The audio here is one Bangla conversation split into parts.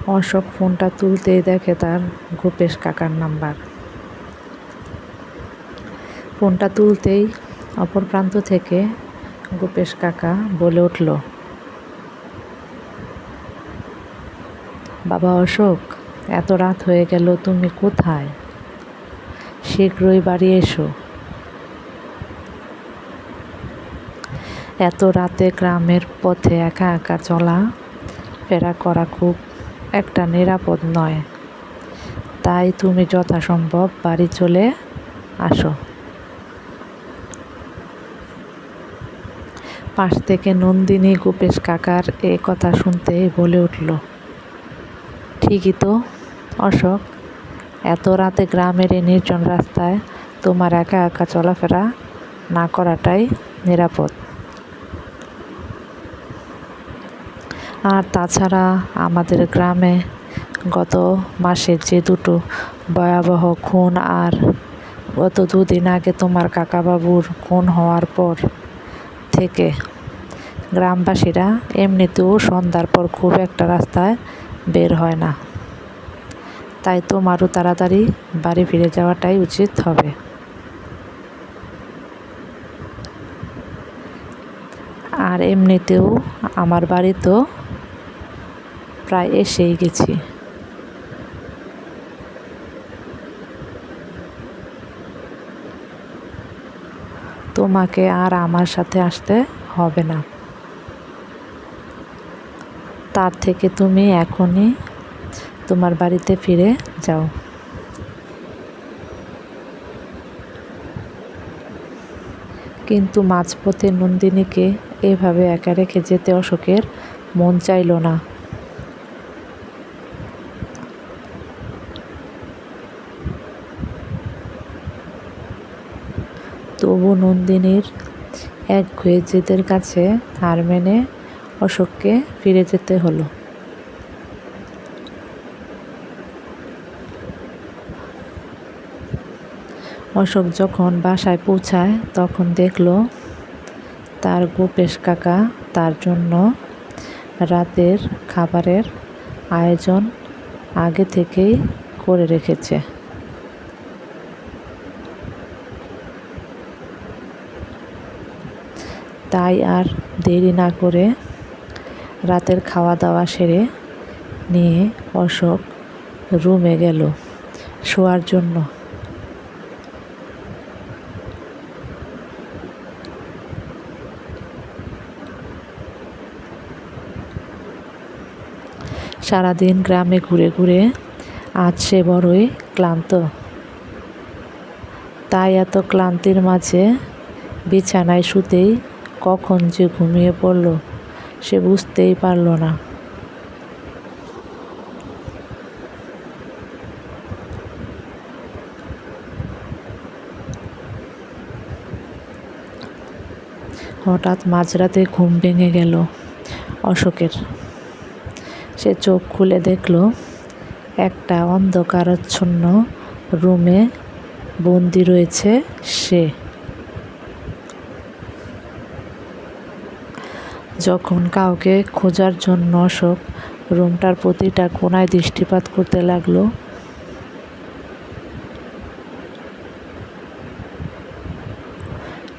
অশোক ফোনটা তুলতেই দেখে তার গোপেশ কাকার নাম্বার। ফোনটা তুলতেই অপর প্রান্ত থেকে গোপেশ কাকা বলে উঠল, বাবা অশোক, এত রাত হয়ে গেল, তুমি কোথায়? শীঘ্রই বাড়ি এসো। এত রাতে গ্রামের পথে একা একা চলা ফেরা করা খুব একটা নিরাপদ নয়, তাই তুমি যথাসম্ভব বাড়ি চলে আসো। পাশ থেকে নন্দিনী গোপেশ কাকার এ কথা শুনতেই বলে উঠল, ঠিকই তো অশোক, এত রাতে গ্রামের এই নির্জন রাস্তায় তোমার একা একা চলাফেরা না করাটাই নিরাপদ। আর তাছাড়া আমাদের গ্রামে গত মাসে যে দুটো ভয়াবহ খুন আর গত দুদিন আগে তোমার কাকাবাবুর খুন হওয়ার পর থেকে গ্রামবাসীরা এমনিতেও সন্ধ্যার পর খুব একটা রাস্তায় বের হয় না, তাই তোমারও তাড়াতাড়ি বাড়ি ফিরে যাওয়াটাই উচিত হবে। আর এমনিতেও আমার বাড়ি তো প্রায় এসেই গেছি। তোমাকে আর আমার সাথে আসতে হবে না, তার থেকে তুমি এখনই তোমার বাড়িতে ফিরে যাও। কিন্তু মাঝপথে নন্দিনীকে এভাবে একা রেখে যেতে অশোকের মন চাইল না। তবু নন্দিনীর একগুঁয়ে জেদের কাছে হার মেনে অশোককে ফিরে যেতে হলো। অশোক যখন বাসায় পৌঁছায় তখন দেখল তার গোপেশ কাকা তার জন্য রাতের খাবারের আয়োজন আগে থেকেই করে রেখেছে। তাই আর দেরি না করে রাতের খাওয়া দাওয়া সেরে নিয়ে অশোক রুমে গেল শোয়ার জন্য। সারাদিন গ্রামে ঘুরে ঘুরে আজ সে বড়ই ক্লান্ত, তাই এত ক্লান্তির মাঝে বিছানায় শুতেই কখন যে ঘুমিয়ে পড়ল সে বুঝতেই পারল না। হঠাৎ মাঝরাতে ঘুম ভেঙে গেল অশোকের। সে চোখ খুলে দেখল একটা অন্ধকারাচ্ছন্ন রুমে বন্দি রয়েছে সে। যখন কাউকে খোঁজার জন্য অশোক রুমটার প্রতিটা কোণায় দৃষ্টিপাত করতে লাগলো,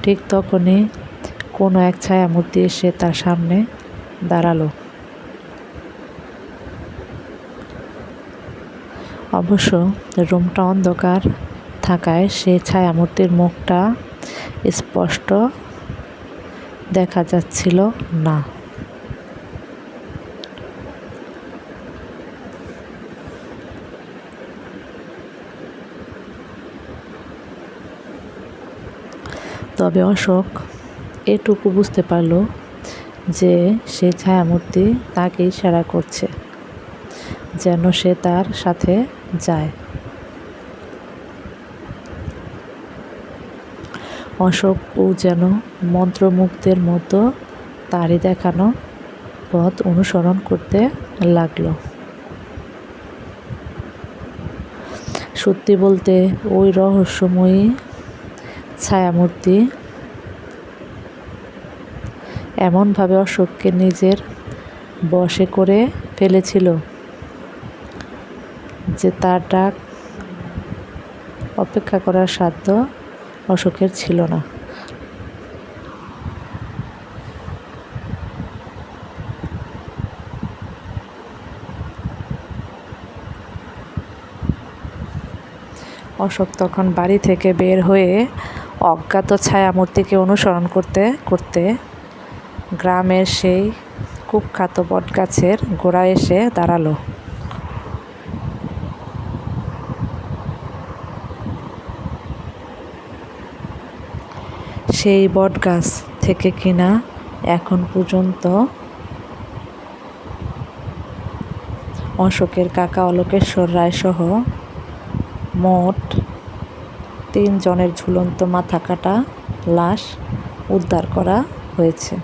ঠিক তখনই কোনো এক ছায়ামূর্তি এসে তার সামনে দাঁড়ালো। অবশ্য রুমটা অন্ধকার থাকায় সেই ছায়ামূর্তির মুখটা স্পষ্ট দেখা যাচ্ছিল না। তবে অশোক এটুকু বুঝতে পারল যে সে ছায়ামূর্তি তাকে ইশারা করছে যেন সে তার সাথে যায়। অশোকও যেন মন্ত্রমুগ্ধের মতো তারই দেখানো পথ অনুসরণ করতে লাগল। সত্যি বলতে ওই রহস্যময়ী ছায়ামূর্তি এমনভাবে অশোককে নিজের বশে করে ফেলেছিল যে তার ডাক অপেক্ষা করার সাধ্য অশোকের ছিল না। অশোক তখন বাড়ি থেকে বের হয়ে অজ্ঞাত ছায়ামূর্তিকে অনুসরণ করতে করতে গ্রামের সেই কুখ্যাত বটগাছের গোড়ায় এসে দাঁড়ালো। সেই বটগাছ থেকে কিনা এখন পর্যন্ত অশোকের কাকা অলোকেশ্বর রায় সহ মোট 3 জনের ঝুলন্ত মাথা কাটা লাশ উদ্ধার করা হয়েছে।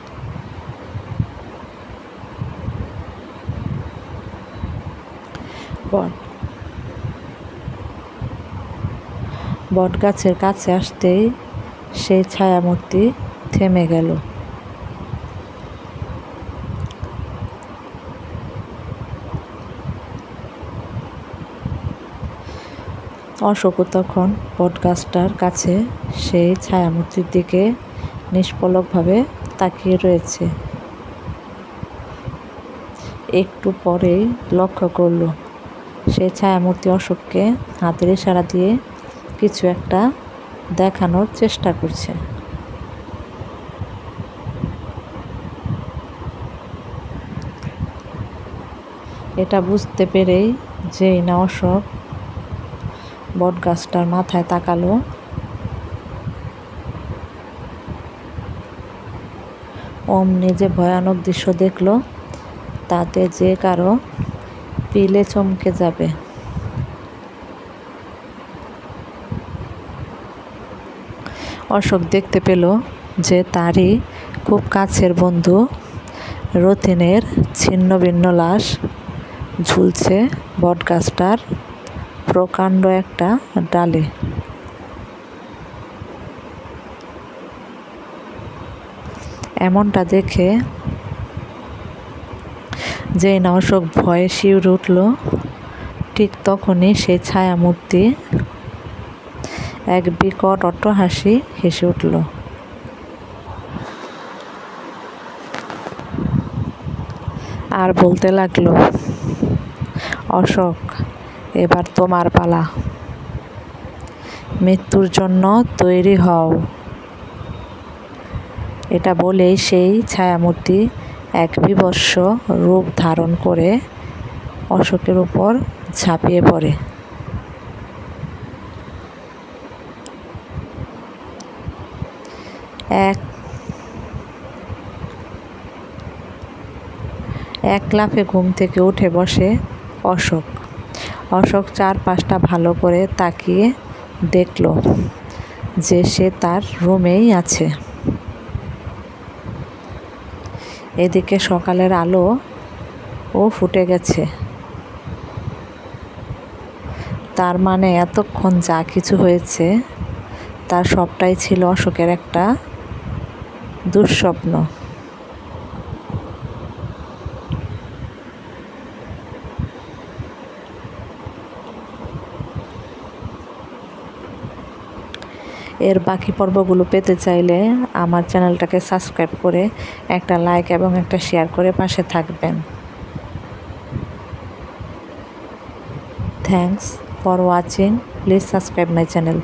বটগাছের কাছে আসতেই সেই ছায়ামূর্তি থেমে গেল। অশোকও তখন বটগাছটার কাছে সেই ছায়ামূর্তির দিকে নিষ্পলকভাবে তাকিয়ে রয়েছে। একটু পরেই লক্ষ্য করল সেই ছায়ামূর্তি অশোককে হাতের ইশারা দিয়ে কিছু একটা দেখানোর চেষ্টা করছে। এটা বুঝতে পেরেই যেই না অশোক বটগাছটার মাথায় তাকালো, অমনি যে ভয়ানক দৃশ্য দেখলো তাতে যে কারো পিলে চমকে যাবে। অশোক দেখতে পেল যে তারই খুব কাছের বন্ধু রতিনের ছিন্ন ভিন্ন লাশ ঝুলছে বটগাছটার প্রকাণ্ড একটা ডালে। এমনটা দেখে যেই না অশোক ভয়ে শিউরে উঠল, ঠিক তখনই সেই ছায়ামূর্তি এক বিকট অট্টহাসি হেসে উঠল। আর বলতে লাগলো, অশোক, এবার তোমার পালা, মৃত্যুর জন্য তৈরি হও। এটা বলেই সেই ছায়ামূর্তি এক বীভৎস রূপ ধারণ করে অশোকের উপর ঝাঁপিয়ে পড়ে। এক লাফে ঘুম থেকে উঠে বসে অশোক। অশোক চারপাশটা ভালো করে তাকিয়ে দেখল যে সে তার রুমেই আছে। এদিকে সকালের আলো ও ফুটে গেছে। তার মানে এতক্ষণ যা কিছু হয়েছে তার সবটাই ছিল অশোকের একটা দুঃস্বপ্ন। এর বাকি পর্বগুলো পেতে চাইলে আমার চ্যানেলটাকে সাবস্ক্রাইব করে একটা লাইক এবং একটা শেয়ার করে পাশে থাকবেন। Thanks for watching. Please subscribe my channel.